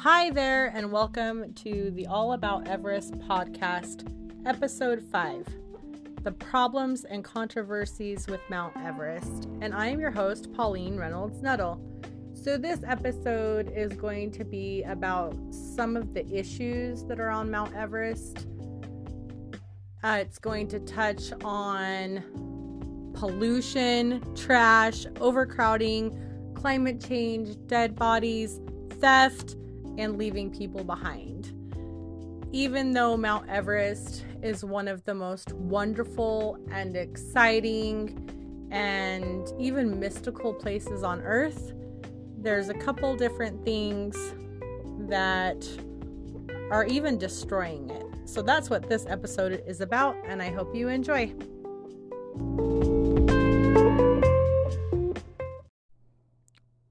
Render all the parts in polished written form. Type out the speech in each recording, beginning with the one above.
Hi there, and welcome to the All About Everest podcast, episode 5, The Problems and Controversies with Mount Everest. And I am your host, Pauline Reynolds Nuttall. So this episode is going to be about some of the issues that are on Mount Everest. It's going to touch on pollution, trash, overcrowding, climate change, dead bodies, theft, and leaving people behind. Even though Mount Everest is one of the most wonderful and exciting and even mystical places on Earth, there's a couple different things that are even destroying it. So that's what this episode is about, and I hope you enjoy.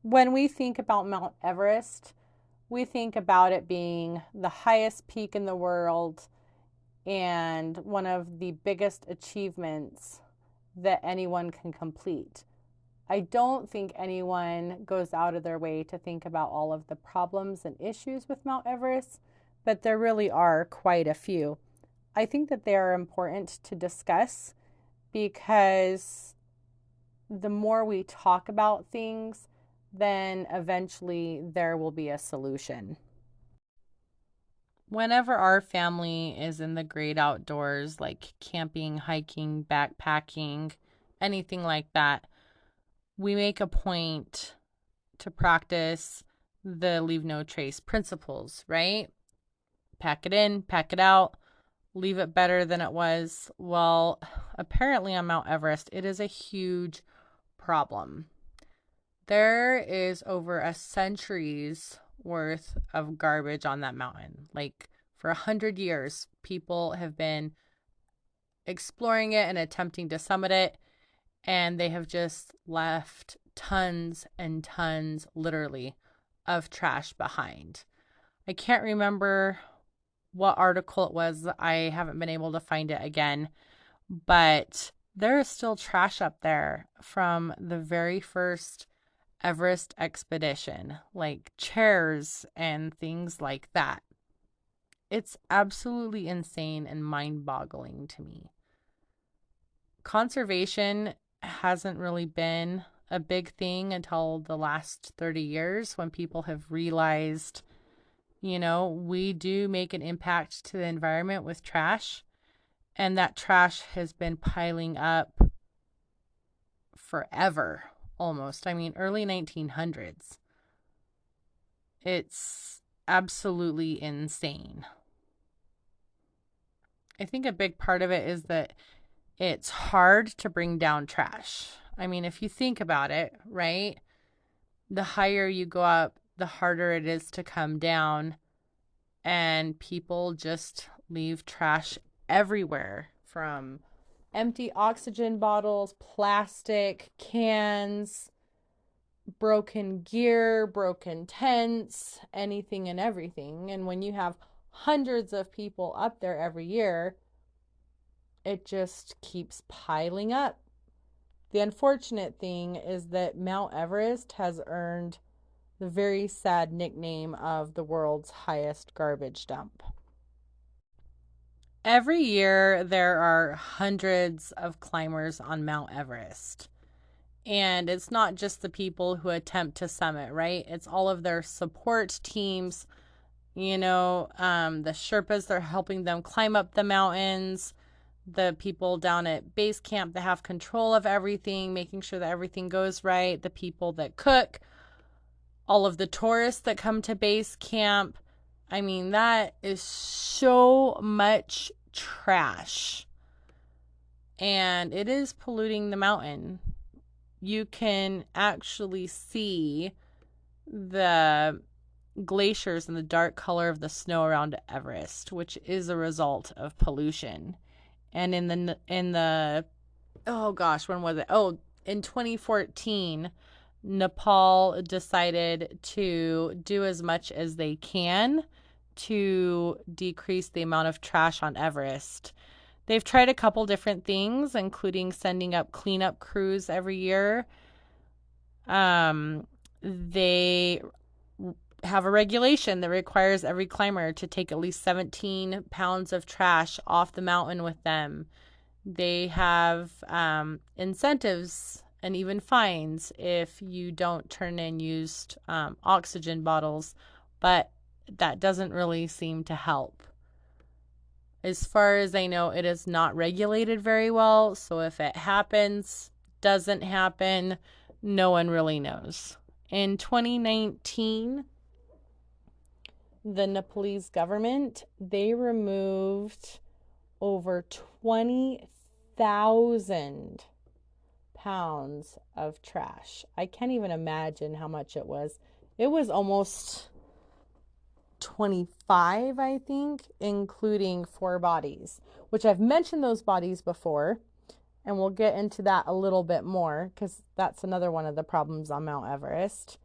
When we think about Mount Everest, we think about it being the highest peak in the world and one of the biggest achievements that anyone can complete. I don't think anyone goes out of their way to think about all of the problems and issues with Mount Everest, but there really are quite a few. I think that they are important to discuss because the more we talk about things, then eventually there will be a solution. Whenever our family is in the great outdoors, like camping, hiking, backpacking, anything like that, we make a point to practice the leave no trace principles, right? Pack it in, pack it out, leave it better than it was. Well, apparently on Mount Everest, it is a huge problem. There is over a century's worth of garbage on that mountain. Like for 100 years, people have been exploring it and attempting to summit it, and they have just left tons and tons, literally, of trash behind. I can't remember what article it was. I haven't been able to find it again, but there is still trash up there from the very first Everest expedition, like chairs and things like that. It's absolutely insane and mind-boggling to me. Conservation hasn't really been a big thing until the last 30 years when people have realized, we do make an impact to the environment with trash, and that trash has been piling up forever. Almost. Early 1900s. It's absolutely insane. I think a big part of it is that it's hard to bring down trash. If you think about it, right? The higher you go up, the harder it is to come down. And people just leave trash everywhere, from empty oxygen bottles, plastic, cans, broken gear, broken tents, anything and everything. And when you have hundreds of people up there every year, it just keeps piling up. The unfortunate thing is that Mount Everest has earned the very sad nickname of the world's highest garbage dump. Every year, there are hundreds of climbers on Mount Everest. And it's not just the people who attempt to summit, right? It's all of their support teams, the Sherpas that are helping them climb up the mountains, the people down at base camp that have control of everything, making sure that everything goes right, the people that cook, all of the tourists that come to base camp. That is so much trash, and it is polluting the mountain. You can actually see the glaciers and the dark color of the snow around Everest, which is a result of pollution. And in 2014, Nepal decided to do as much as they can to decrease the amount of trash on Everest. They've tried a couple different things, including sending up cleanup crews every year. They have a regulation that requires every climber to take at least 17 pounds of trash off the mountain with them. They have incentives and even fines if you don't turn in used oxygen bottles, but that doesn't really seem to help. As far as I know, it is not regulated very well, so if it happens, doesn't happen, no one really knows. In 2019, the Nepalese government, they removed over 20,000 pounds of trash. I can't even imagine how much it was. It was almost 25, I think, including 4 bodies, which I've mentioned those bodies before, and we'll get into that a little bit more because that's another one of the problems on Mount Everest.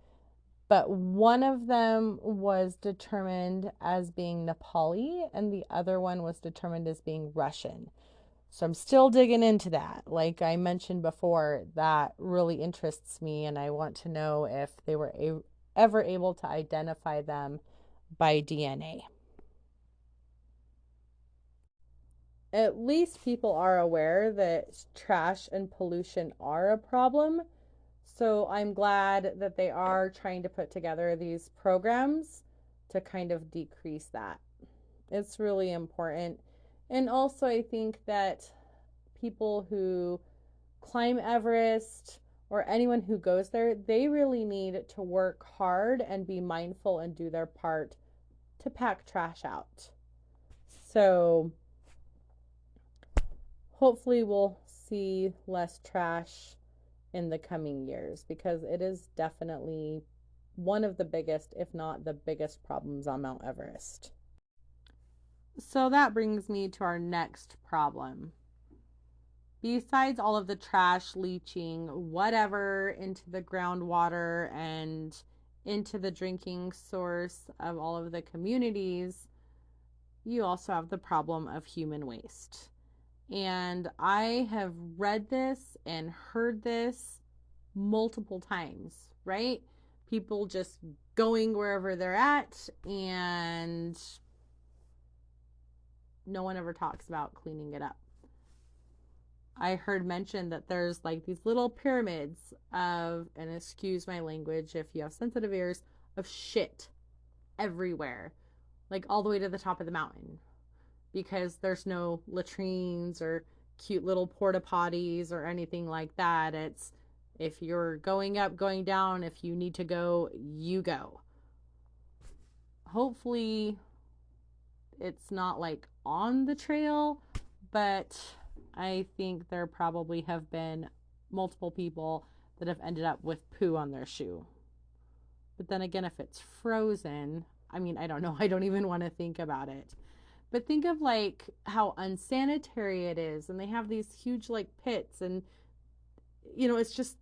But one of them was determined as being Nepali, and the other one was determined as being Russian. So I'm still digging into that. Like I mentioned before, that really interests me, and I want to know if they were ever able to identify them by DNA. At least people are aware that trash and pollution are a problem. So I'm glad that they are trying to put together these programs to kind of decrease that. It's really important. And also, I think that people who climb Everest or anyone who goes there, they really need to work hard and be mindful and do their part to pack trash out. So hopefully we'll see less trash in the coming years because it is definitely one of the biggest, if not the biggest, problems on Mount Everest. So that brings me to our next problem. Besides all of the trash leaching, whatever, into the groundwater and into the drinking source of all of the communities, you also have the problem of human waste. And I have read this and heard this multiple times, right? People just going wherever they're at, and no one ever talks about cleaning it up. I heard mentioned that there's like these little pyramids of, and excuse my language if you have sensitive ears, of shit everywhere, like all the way to the top of the mountain, because there's no latrines or cute little porta potties or anything like that. It's if you're going up, going down, if you need to go, you go. Hopefully, it's not like on the trail, but I think there probably have been multiple people that have ended up with poo on their shoe. But then again, if it's frozen, I mean, I don't know. I don't even want to think about it. But think of like how unsanitary it is, and they have these huge like pits, and it's just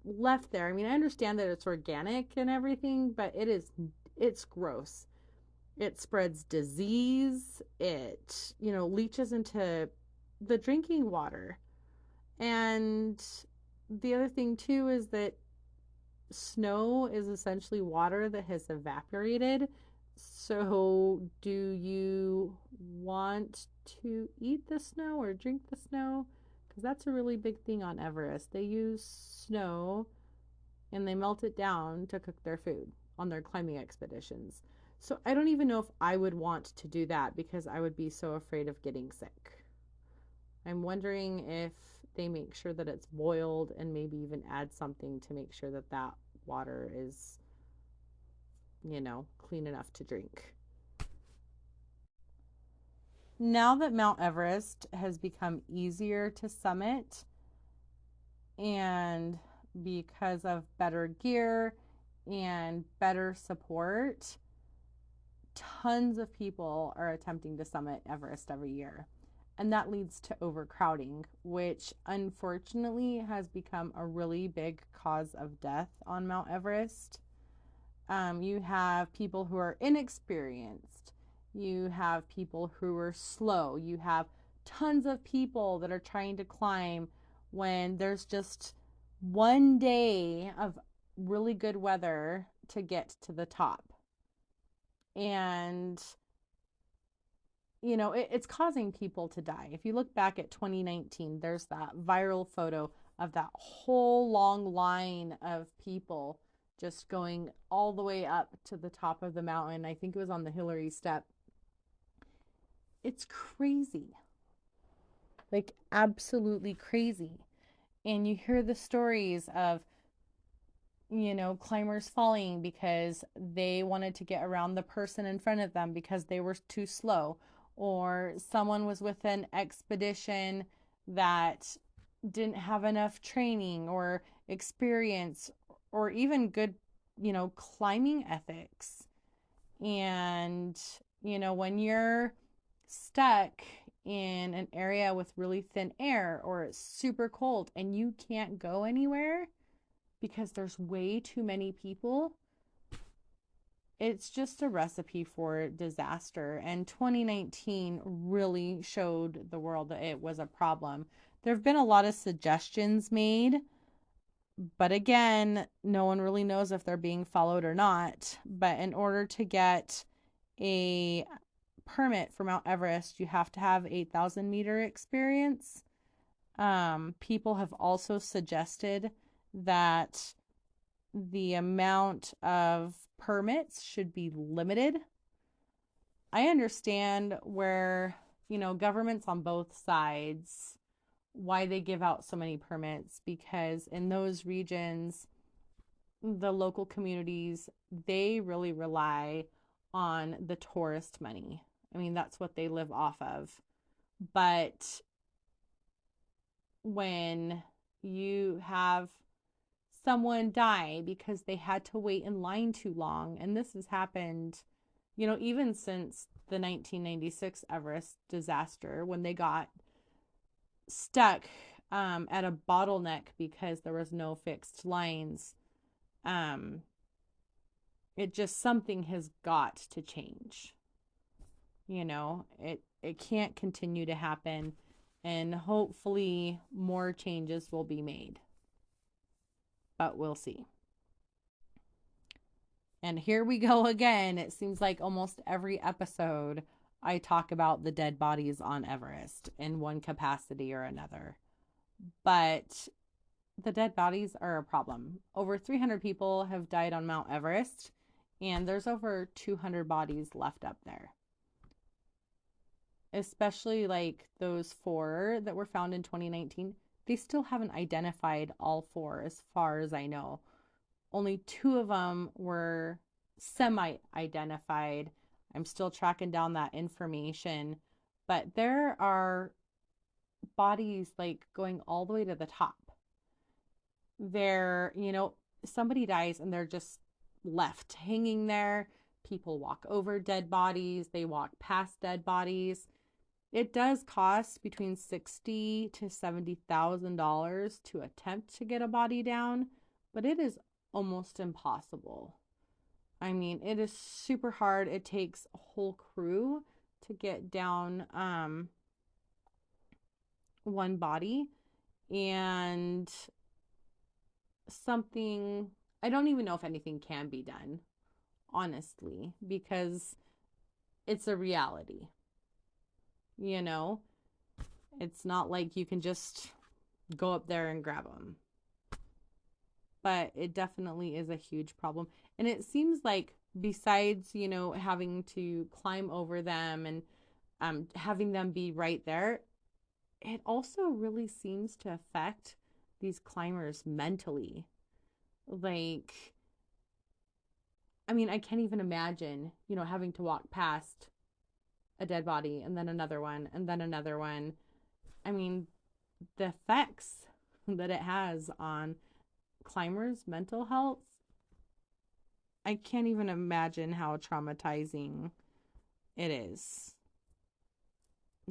left there. I mean, I understand that it's organic and everything, but it's gross. It spreads disease. It, leaches into the drinking water. And the other thing too is that snow is essentially water that has evaporated. So, do you want to eat the snow or drink the snow? Because that's a really big thing on Everest. They use snow and they melt it down to cook their food on their climbing expeditions. So, I don't even know if I would want to do that because I would be so afraid of getting sick. I'm wondering if they make sure that it's boiled and maybe even add something to make sure that that water is, clean enough to drink. Now that Mount Everest has become easier to summit, and because of better gear and better support, tons of people are attempting to summit Everest every year. And that leads to overcrowding, which unfortunately has become a really big cause of death on Mount Everest. You have people who are inexperienced. You have people who are slow. You have tons of people that are trying to climb when there's just one day of really good weather to get to the top. And, you know, it's causing people to die. If you look back at 2019, there's that viral photo of that whole long line of people just going all the way up to the top of the mountain. I think it was on the Hillary step. It's crazy. Like, absolutely crazy. And you hear the stories of, you know, climbers falling because they wanted to get around the person in front of them because they were too slow, or someone was with an expedition that didn't have enough training or experience or even good, you know, climbing ethics. And, you know, when you're stuck in an area with really thin air or it's super cold and you can't go anywhere because there's way too many people, it's just a recipe for disaster. And 2019 really showed the world that it was a problem. There have been a lot of suggestions made, but again, no one really knows if they're being followed or not. But in order to get a permit for Mount Everest, you have to have 8,000-meter experience. People have also suggested that the amount of permits should be limited. I understand where, you know, governments on both sides, why they give out so many permits, because in those regions, the local communities, they really rely on the tourist money. I mean, that's what they live off of. But when you have someone die because they had to wait in line too long, and this has happened, you know, even since the 1996 Everest disaster, when they got stuck at a bottleneck because there was no fixed lines. It just, something has got to change. You know, it can't continue to happen, and hopefully more changes will be made. But we'll see. And here we go again. It seems like almost every episode I talk about the dead bodies on Everest in one capacity or another. But the dead bodies are a problem. Over 300 people have died on Mount Everest, and there's over 200 bodies left up there. Especially like those 4 that were found in 2019. They still haven't identified all 4 as far as I know. Only 2 of them were semi-identified. I'm still tracking down that information. But there are bodies like going all the way to the top. They're, you know, somebody dies and they're just left hanging there. People walk over dead bodies, they walk past dead bodies. It does cost between $60,000 to $70,000 to attempt to get a body down, but it is almost impossible. I mean, it is super hard. It takes a whole crew to get down one body, and something, I don't even know if anything can be done, honestly, because it's a reality. You know, it's not like you can just go up there and grab them. But it definitely is a huge problem. And it seems like besides, you know, having to climb over them and having them be right there, it also really seems to affect these climbers mentally. Like, I mean, I can't even imagine, you know, having to walk past a dead body and then another one and then another one. I mean, the effects that it has on climbers' mental health, I can't even imagine how traumatizing it is.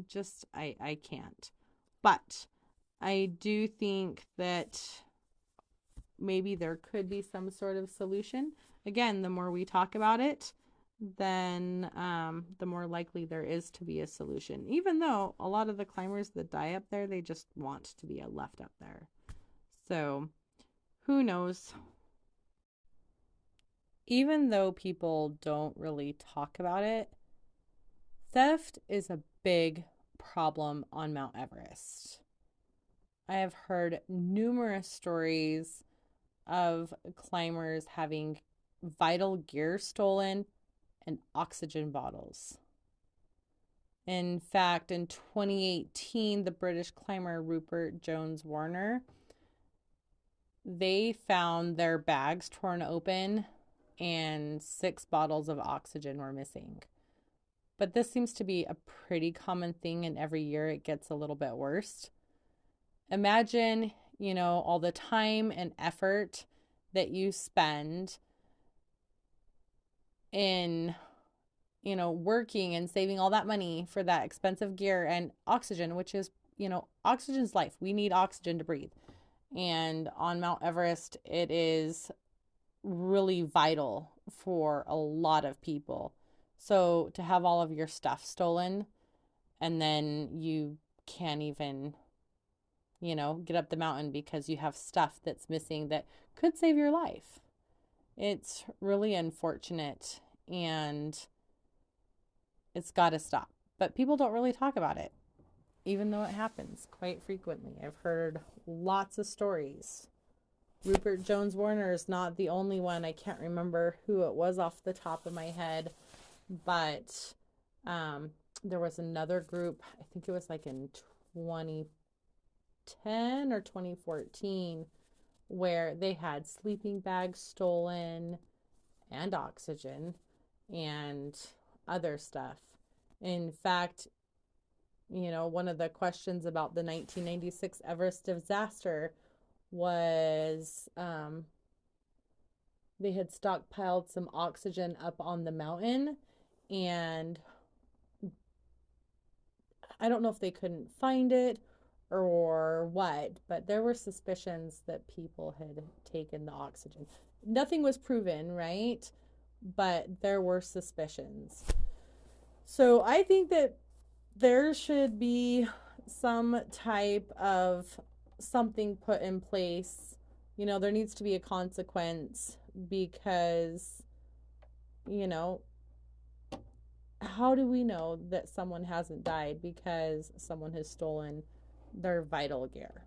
Just, I can't. But I do think that maybe there could be some sort of solution. Again, the more we talk about it, then the more likely there is to be a solution. Even though a lot of the climbers that die up there, they just want to be left up there. So who knows? Even though people don't really talk about it, theft is a big problem on Mount Everest. I have heard numerous stories of climbers having vital gear stolen and oxygen bottles. In fact, in 2018, the British climber Rupert Jones Warner, they found their bags torn open and 6 bottles of oxygen were missing. But this seems to be a pretty common thing, and every year it gets a little bit worse. Imagine, all the time and effort that you spend in, working and saving all that money for that expensive gear and oxygen, which is, oxygen's life. We need oxygen to breathe. And on Mount Everest, it is really vital for a lot of people. So to have all of your stuff stolen and then you can't even, get up the mountain because you have stuff that's missing that could save your life. It's really unfortunate and it's got to stop. But people don't really talk about it, even though it happens quite frequently. I've heard lots of stories. Rupert Jones Warner is not the only one. I can't remember who it was off the top of my head, but there was another group, I think it was like in 2010 or 2014, where they had sleeping bags stolen and oxygen and other stuff. In fact, one of the questions about the 1996 Everest disaster was they had stockpiled some oxygen up on the mountain, and I don't know if they couldn't find it or what, but there were suspicions that people had taken the oxygen. Nothing was proven, right? But there were suspicions. So I think that there should be some type of something put in place. There needs to be a consequence because, how do we know that someone hasn't died because someone has stolen their vital gear?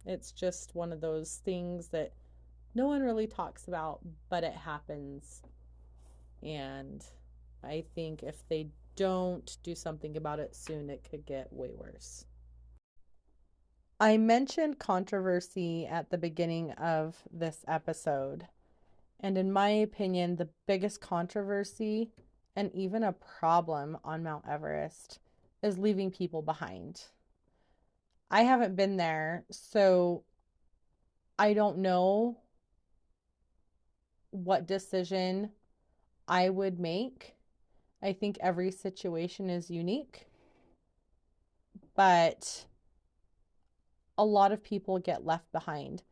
It's just one of those things that no one really talks about, but it happens. And I think if they don't do something about it soon, it could get way worse. I mentioned controversy at the beginning of this episode. And in my opinion, the biggest controversy and even a problem on Mount Everest is leaving people behind. I haven't been there, so I don't know what decision I would make. I think every situation is unique, but a lot of people get left behind.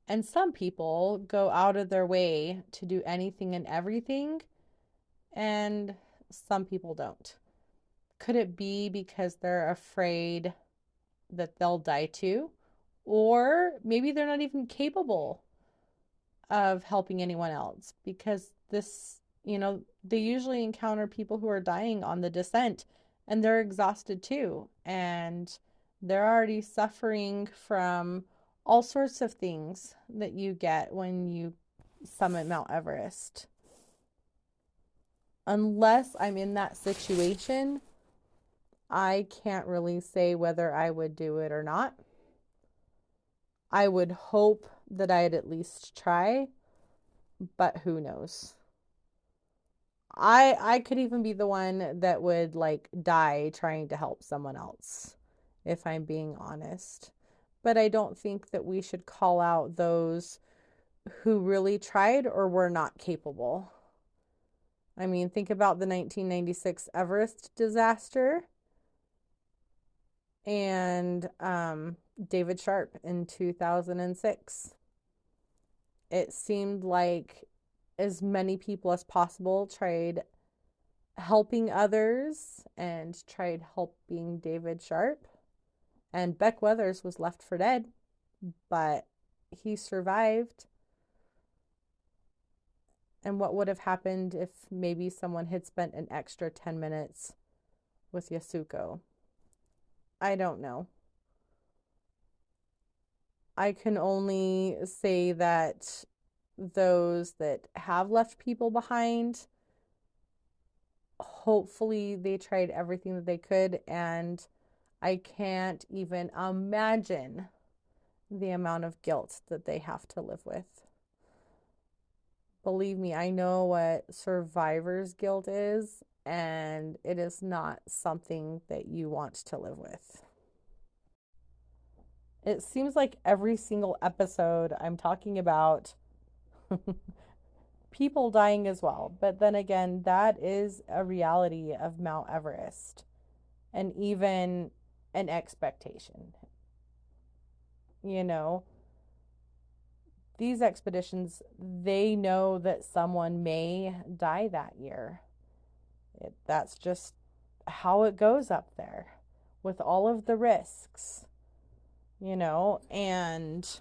And some people go out of their way to do anything and everything, and some people don't. Could it be because they're afraid that they'll die too? Or maybe they're not even capable of helping anyone else because they usually encounter people who are dying on the descent and they're exhausted too. And they're already suffering from all sorts of things that you get when you summit Mount Everest. Unless I'm in that situation, I can't really say whether I would do it or not. I would hope that I'd at least try, but who knows? I could even be the one that would like die trying to help someone else, if I'm being honest. But I don't think that we should call out those who really tried or were not capable. I mean, think about the 1996 Everest disaster and David Sharp in 2006. It seemed like as many people as possible tried helping others and tried helping David Sharp. And Beck Weathers was left for dead, but he survived. And what would have happened if maybe someone had spent an extra 10 minutes with Yasuko? I don't know. I can only say that those that have left people behind, hopefully they tried everything that they could, and I can't even imagine the amount of guilt that they have to live with. Believe me, I know what survivor's guilt is, and it is not something that you want to live with. It seems like every single episode I'm talking about people dying as well. But then again, that is a reality of Mount Everest and even an expectation. You know, these expeditions, they know that someone may die that year. That's just how it goes up there with all of the risks, and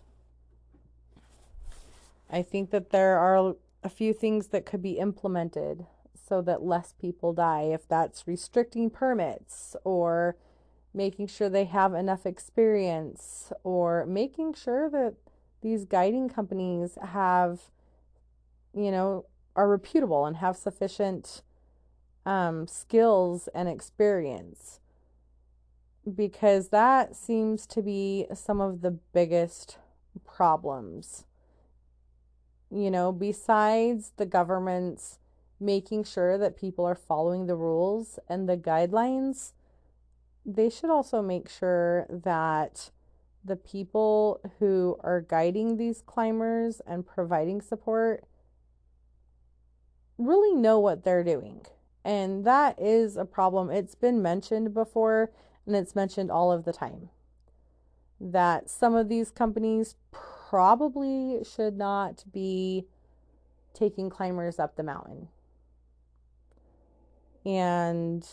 I think that there are a few things that could be implemented so that less people die, if that's restricting permits or making sure they have enough experience or making sure that these guiding companies have, are reputable and have sufficient skills and experience, because that seems to be some of the biggest problems. Besides the government's making sure that people are following the rules and the guidelines, they should also make sure that the people who are guiding these climbers and providing support really know what they're doing. And that is a problem. It's been mentioned before, and it's mentioned all of the time, that some of these companies probably should not be taking climbers up the mountain. And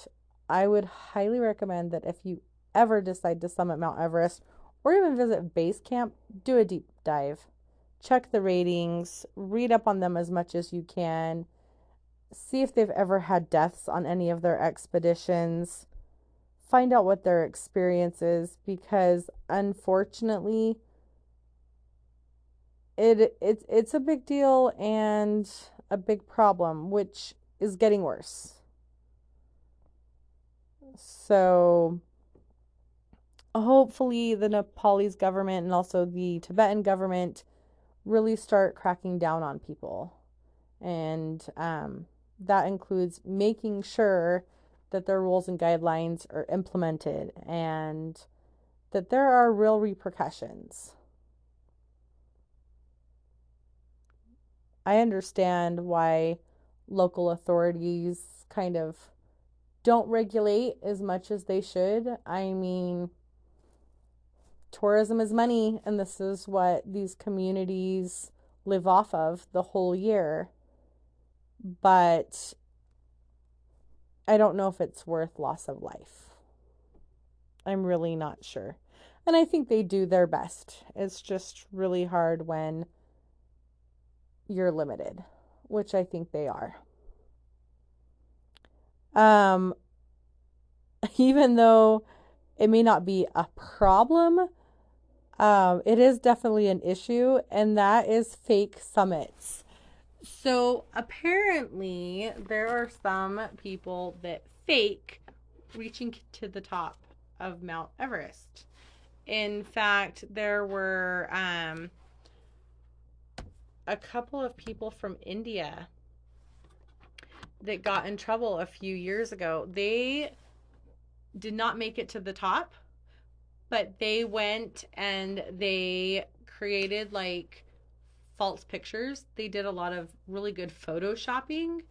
I would highly recommend that if you ever decide to summit Mount Everest or even visit base camp, do a deep dive. Check the ratings, read up on them as much as you can, see if they've ever had deaths on any of their expeditions, find out what their experience is, because unfortunately it's a big deal and a big problem, which is getting worse. So hopefully the Nepalese government and also the Tibetan government really start cracking down on people. And that includes making sure that their rules and guidelines are implemented and that there are real repercussions. I understand why local authorities kind of don't regulate as much as they should. I mean, tourism is money, and this is what these communities live off of the whole year. But I don't know if it's worth loss of life. I'm really not sure. And I think they do their best. It's just really hard when you're limited, which I think they are. Um, Even though it may not be a problem, it is definitely an issue, and that is fake summits. So apparently, there are some people that fake reaching to the top of Mount Everest. In fact, there were a couple of people from India that got in trouble a few years ago. They did not make it to the top, but they went and they created like false pictures. They did a lot of really good photoshopping,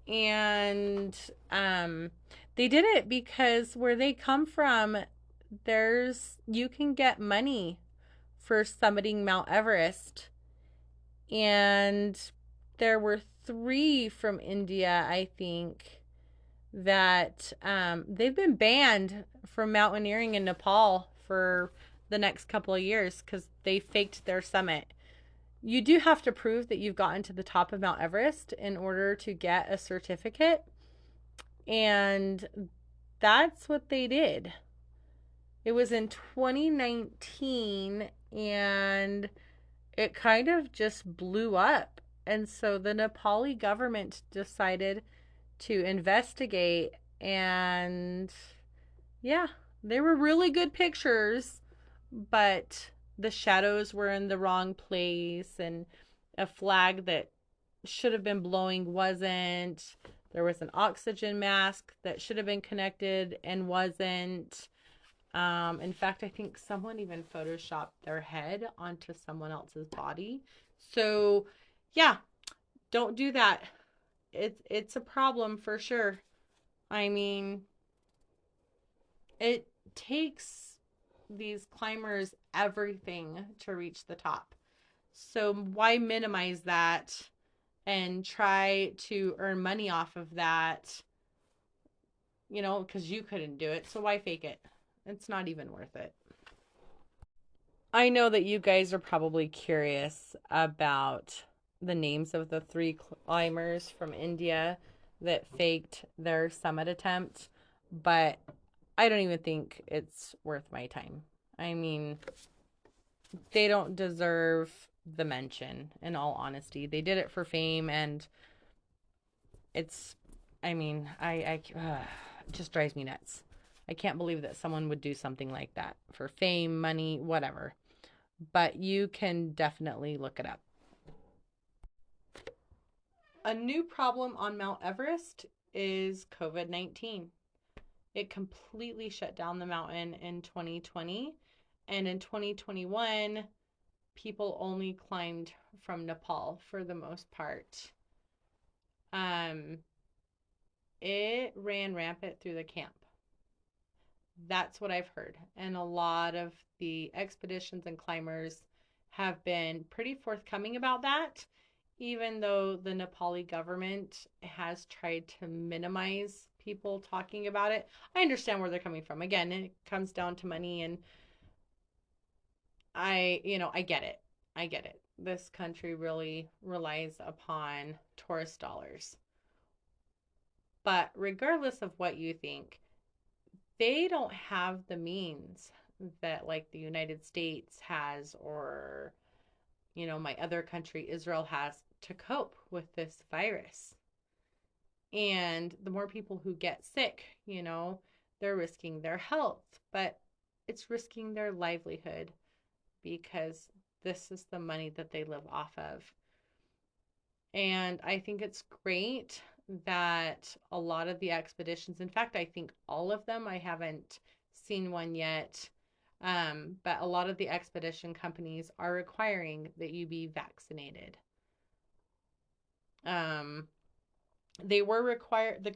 and they did it because where they come from, you can get money for summiting Mount Everest, and there were 3 from India, I think, that they've been banned from mountaineering in Nepal for the next couple of years because they faked their summit. You do have to prove that you've gotten to the top of Mount Everest in order to get a certificate. And that's what they did. It was in 2019 and it kind of just blew up. And so the Nepali government decided to investigate, and yeah, they were really good pictures, but the shadows were in the wrong place, and a flag that should have been blowing wasn't. There was an oxygen mask that should have been connected and wasn't. In fact, I think someone even photoshopped their head onto someone else's body. So, yeah, don't do that. It's a problem for sure. I mean, it takes these climbers everything to reach the top. So why minimize that and try to earn money off of that, because you couldn't do it. So why fake it? It's not even worth it. I know that you guys are probably curious about the names of the three climbers from India that faked their summit attempt, but I don't even think it's worth my time. I mean, they don't deserve the mention, in all honesty. They did it for fame, and it's, I mean, it just drives me nuts. I can't believe that someone would do something like that for fame, money, whatever. But you can definitely look it up. A new problem on Mount Everest is COVID-19. It completely shut down the mountain in 2020. And in 2021, people only climbed from Nepal for the most part. Um, it ran rampant through the camp. That's what I've heard. And a lot of the expeditions and climbers have been pretty forthcoming about that, even though the Nepali government has tried to minimize people talking about it. I understand where they're coming from. Again, it comes down to money, and I get it. I get it. This country really relies upon tourist dollars. But regardless of what you think, they don't have the means that like the United States has, or my other country Israel has, to cope with this virus. And the more people who get sick, they're risking their health, but it's risking their livelihood because this is the money that they live off of. And I think it's great that a lot of the expeditions, in fact, I think all of them, I haven't seen one yet, but a lot of the expedition companies are requiring that you be vaccinated. The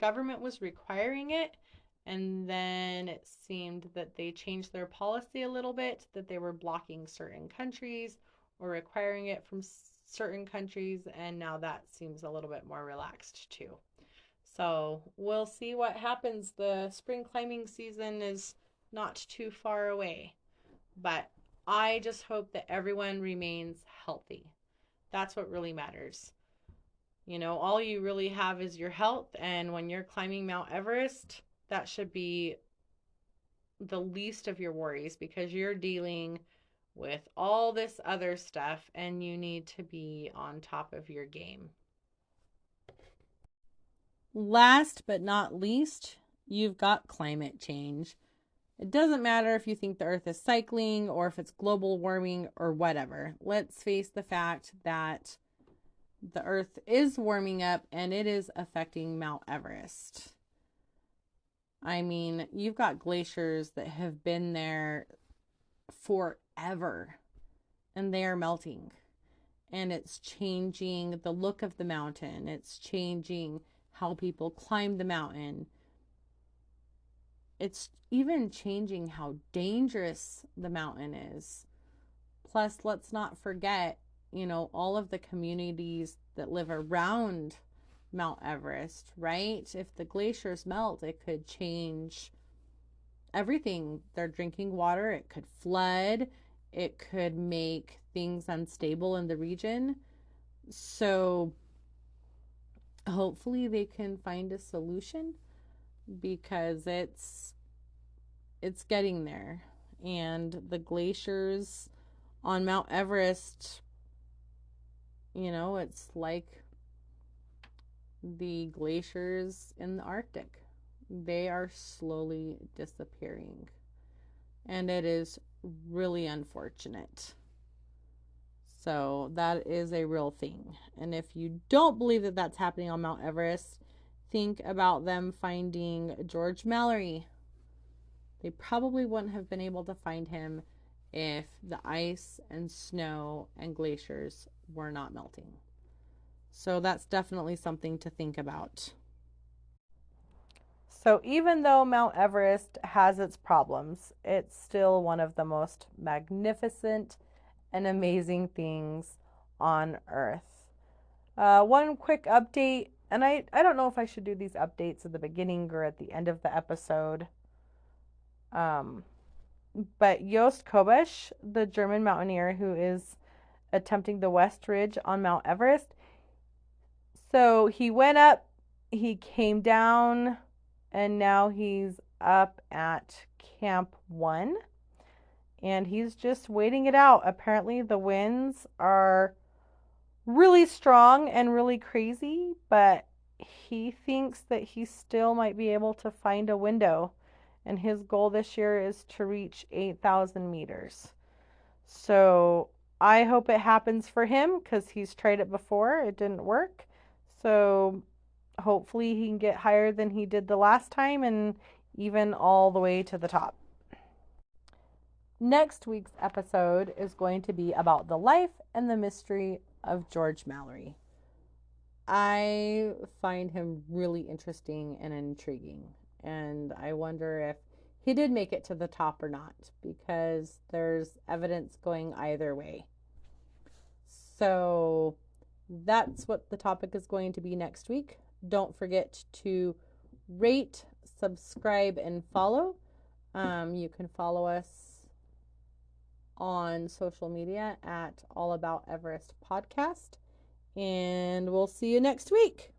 government was requiring it, and then it seemed that they changed their policy a little bit, that they were blocking certain countries or requiring it from certain countries, and now that seems a little bit more relaxed too. So we'll see what happens. The spring climbing season is not too far away, but I just hope that everyone remains healthy. That's what really matters. All you really have is your health, and when you're climbing Mount Everest, that should be the least of your worries, because you're dealing with all this other stuff and you need to be on top of your game. Last but not least, you've got climate change. It doesn't matter if you think the earth is cycling or if it's global warming or whatever. Let's face the fact that the earth is warming up and it is affecting Mount Everest. I mean, you've got glaciers that have been there forever and they are melting. And it's changing the look of the mountain. It's changing how people climb the mountain. It's even changing how dangerous the mountain is. Plus, let's not forget, all of the communities that live around Mount Everest, right? If the glaciers melt, it could change everything. Their drinking water, it could flood. it could make things unstable in the region. So hopefully they can find a solution, because it's getting there. And the glaciers on Mount Everest, it's like the glaciers in the Arctic. They are slowly disappearing. And it is really unfortunate. So that is a real thing. And if you don't believe that that's happening on Mount Everest, think about them finding George Mallory. They probably wouldn't have been able to find him if the ice and snow and glaciers were not melting. So that's definitely something to think about. So even though Mount Everest has its problems, it's still one of the most magnificent and amazing things on Earth. One quick update, and I don't know if I should do these updates at the beginning or at the end of the episode. But Jost Kobusch, the German mountaineer who is attempting the West Ridge on Mount Everest, so he went up, he came down, and now he's up at Camp 1. And he's just waiting it out. Apparently, the winds are really strong and really crazy, but he thinks that he still might be able to find a window. And his goal this year is to reach 8,000 meters. So I hope it happens for him, because he's tried it before. It didn't work. So hopefully he can get higher than he did the last time, and even all the way to the top. Next week's episode is going to be about the life and the mystery of George Mallory. I find him really interesting and intriguing, and I wonder if he did make it to the top or not, because there's evidence going either way. So that's what the topic is going to be next week. Don't forget to rate, subscribe, and follow. You can follow us on social media at All About Everest Podcast. And we'll see you next week.